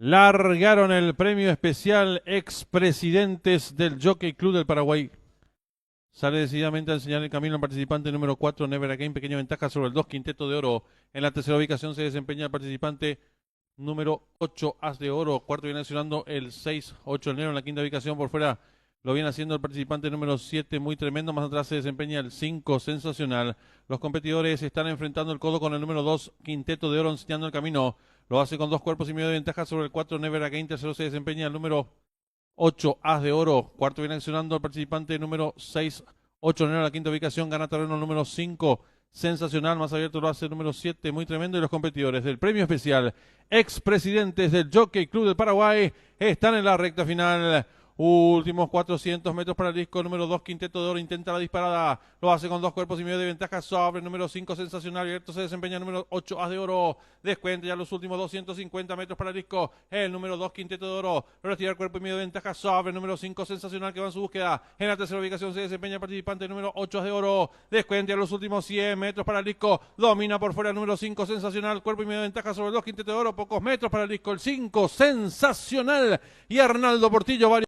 Largaron el premio especial expresidentes del Jockey Club del Paraguay. Sale decididamente a enseñar el camino al participante número 4, Never Again, pequeña ventaja sobre el 2, Quinteto de Oro. En la tercera ubicación se desempeña el participante número 8, As de Oro. Cuarto viene accionando el 6, 8 el negro. En la quinta ubicación por fuera lo viene haciendo el participante número 7, muy tremendo. Más atrás se desempeña el 5, sensacional. Los competidores están enfrentando el codo con el número 2, Quinteto de Oro, enseñando el camino. Lo hace con 2 cuerpos y medio de ventaja sobre el 4, Never Again. Tercero se desempeña el número 8, As de Oro. Cuarto viene accionando el participante número 6, 8 en la quinta ubicación. Gana terreno el número 5, sensacional. Más abierto lo hace el número 7, muy tremendo. Y los competidores del premio especial, expresidentes del Jockey Club del Paraguay, están en la recta final. Últimos 400 metros para el disco número 2, Quinteto de Oro, intenta la disparada, lo hace con 2 cuerpos y medio de ventaja sobre el número 5, sensacional. Abierto se desempeña el número 8, As de Oro, descuenta ya los últimos 250 metros para el disco, el número 2, Quinteto de Oro, retira el cuerpo y medio de ventaja sobre el número 5, sensacional, que va en su búsqueda. En la tercera ubicación se desempeña el participante número 8, As de Oro, descuenta ya los últimos 100 metros para el disco, domina por fuera el número 5, sensacional, cuerpo y medio de ventaja sobre el 2, Quinteto de Oro, pocos metros para el disco, el 5, sensacional, y Arnaldo Portillo, varios